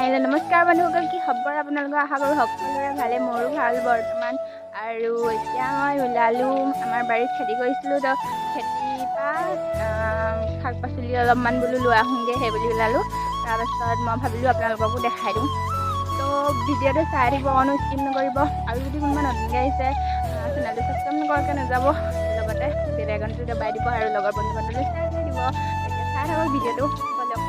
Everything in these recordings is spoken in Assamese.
হেল্ল' নমস্কাৰ বন্ধুসকল, কি খবৰ আপোনালোকৰ? আশা কৰোঁ সকলোৰে ভালে, মোৰো ভাল বৰ্তমান। আৰু এতিয়া মই ওলালোঁ, আমাৰ বাৰীত খেতি কৰিছিলোঁ তো খেতিৰ পৰা শাক পাচলি অলপমান বোলো লৈ আহোঁগৈ, সেই বুলি ওলালোঁ। তাৰপাছত মই ভাবিলোঁ আপোনালোককো দেখাই দিওঁ। তো ভিডিঅ'টো চাই থাকিব, অকণো স্কিপ নকৰিব। আৰু যদি কোনোবা নতুনকৈ আহিছে চেনেলটো ছাবস্ক্ৰাইব নকৰাকৈ নাযাব, লগতে বেল আইকনটো দবাই দিব আৰু লগৰ বন্ধু বান্ধৱীলৈ শ্বেয়াৰ কৰি দিব। তেতিয়া চাই থাকক ভিডিঅ'টো, বলক।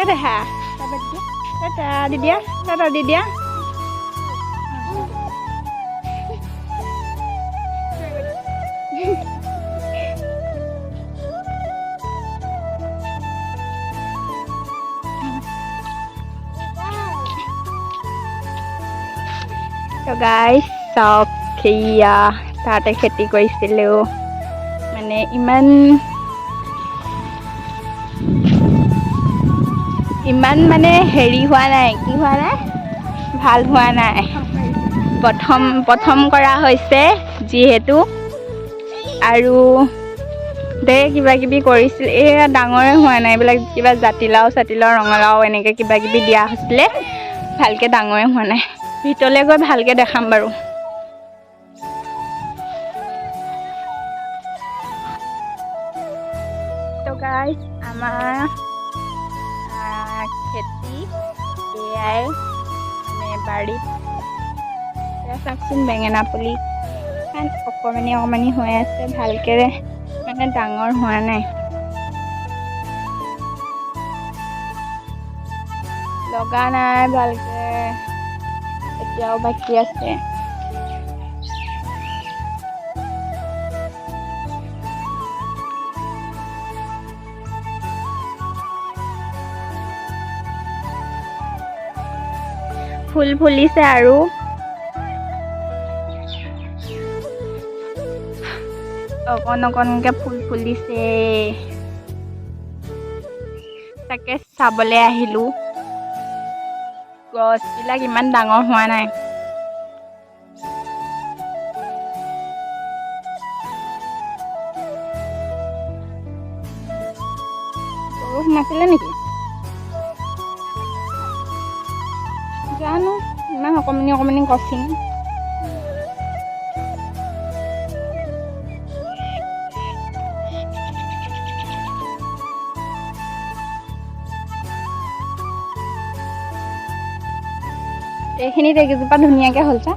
Dadah. Sahabat dia. Dadah, Didia. Dadah, Didia. So guys, চাওক সেয়া তাতে খেতি কৰিছিলোঁ, মানে ইমান মানে হেৰি হোৱা নাই, কি হোৱা নাই, ভাল হোৱা নাই। প্ৰথম কৰা হৈছে যিহেতু, আৰু কিবা কিবি কৰিছিল, এয়া ডাঙৰে হোৱা নাই। এইবিলাক কিবা জাতিলাও ৰঙালাও এনেকৈ কিবা কিবি দিয়া হৈছিলে, ভালকৈ ডাঙৰে হোৱা নাই। ভিতৰলৈ গৈ ভালকৈ দেখাম বাৰু। তো গাইজ, আমাৰ খেতি এয়াই, মানে বাৰীত চাওকচোন, বেঙেনা পুলি অকণমানি হৈ আছে, ভালকৈ মানে ডাঙৰ হোৱা নাই। লগা নাই ভালকৈ, এতিয়াও বাকী আছে। ফুল ফুলিছে আৰু অকণকৈ ফুল ফুলিছে, তাকে চাবলৈ আহিলোঁ। গছবিলাক ইমান ডাঙৰ হোৱা নাই। গৰু সোমাইছিলে নেকি জানো, ইমান অকণমানি গছখিনি। এইখিনিত এইকেইজোপা ধুনীয়াকৈ হ'ল চা।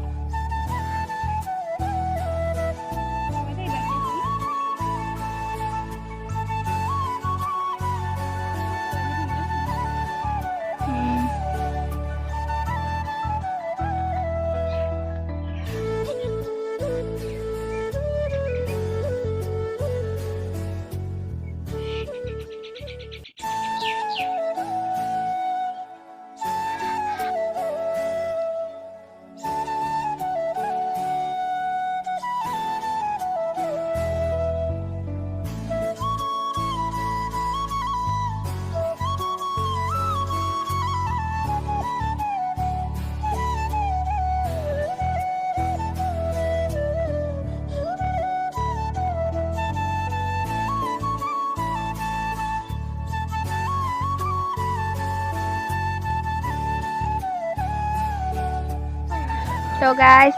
তো গাইজ,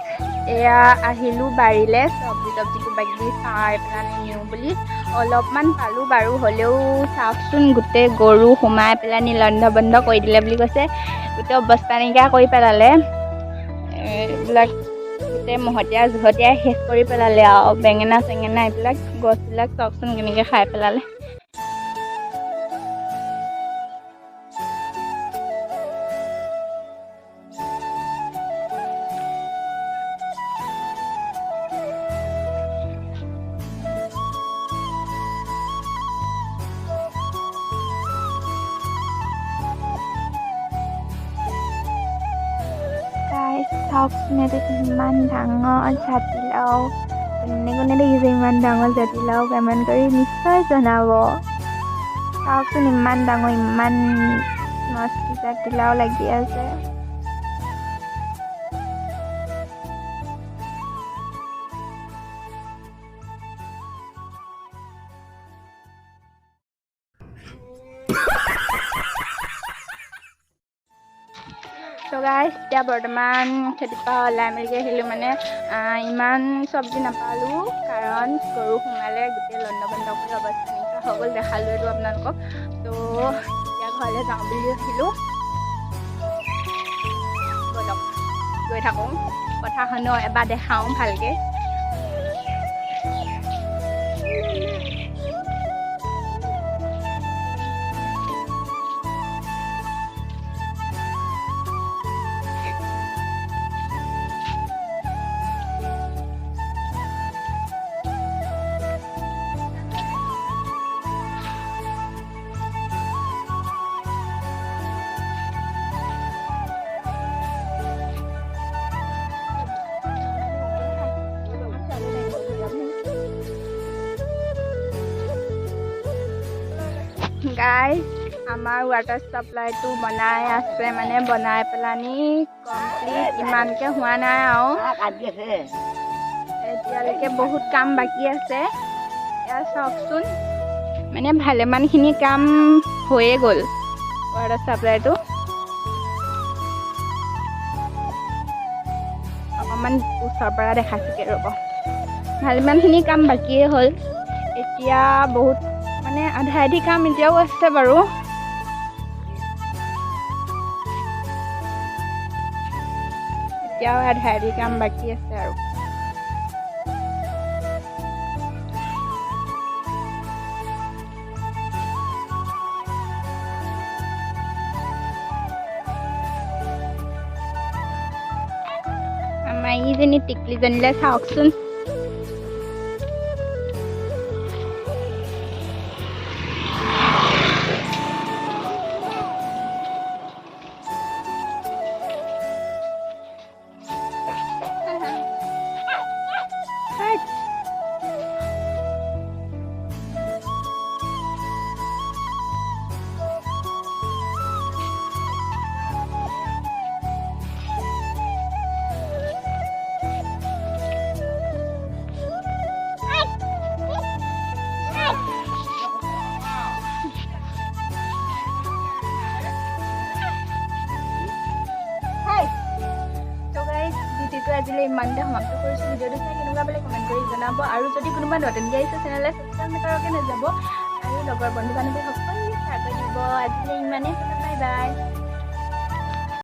এয়া আহিলোঁ বাৰীলৈ, চব্জি কিবা কিবি চাই পেলাই নিওঁ বুলি। অলপমান পালোঁ বাৰু, হ'লেও চাওকচোন, গোটেই গৰু সোমাই পেলাই লন্ধ বন্ধ কৰি দিলে বুলি কৈছে। গোটেই অৱস্থা নাইকিয়া কৰি পেলালে, এইবিলাক গোটেই মহতিয়াই শেষ কৰি পেলালে আৰু। বেঙেনা এইবিলাক গছবিলাক চাওকচোন কেনেকৈ খাই পেলালে। গাইছ চাওকচোন এইটো ইমান ডাঙৰ জাতিলাও। কোনে কোনে দেখিছে ইমান ডাঙৰ জাতিলাও কমেণ্ট কৰি নিশ্চয় জনাব। চাওকচোন ইমান ডাঙৰ ইমান মস্ত জাতিলাও লাগি আছে। তো গাইছ এতিয়া বৰ্তমান খেতিৰ পৰা ওলাই মেলিকৈ আহিলোঁ। মানে ইমান চব্জি নাপালোঁ কাৰণ গৰু সোমালে গোটেই লণ্ডভণ্ড কৰি অৱস্থা নাইকিয়া হৈ গ'ল। দেখালোঁ এইটো আপোনালোকক। তো এতিয়া ঘৰলৈ যাওঁ বুলি আহিলোঁ। ব'লক গৈ থাকোঁ, কথা শুনো, এবাৰ দেখাওঁ ভালকৈ। গাইজ আমাৰ ৱাটাৰ ছাপ্লাইটো বনাই আছে, মানে বনাই পেলানি কমপ্লিট ইমানকৈ হোৱা নাই আৰু এতিয়ালৈকে বহুত কাম বাকী আছে। এয়া চাওকচোন, মানে ভালেমানখিনি কাম হৈয়ে গ'ল ৱাটাৰ ছাপ্লাইটো। অকণমান ওচৰৰ পৰা দেখাইছোগে ৰ'ব। ভালেমানখিনি কাম বাকীয়ে হ'ল। এতিয়া বহুত মানে আধা আধি কাম এতিয়াও আছে বাৰু। এতিয়াও আধা আধি কাম বাকী আছে আৰু। আমাৰ এইজনী টিকলিজনীলৈ চাওকচোন। আজিলৈ ইমানতে সমাপ্ত কৰিছোঁ। ভিডিঅ'টো চাই কেনেকুৱা পালে কমেণ্ট কৰি জনাব। আৰু যদি কোনোবা নতুনকৈ আহিছে চেনেললৈ ছাবস্ক্ৰাইব নকৰাকৈ নাযাব। আৰু লগৰ বন্ধু বান্ধৱী সকলোৱে শ্বেয়াৰ কৰি দিব। আজিলৈ ইমানেই, বাই বাই।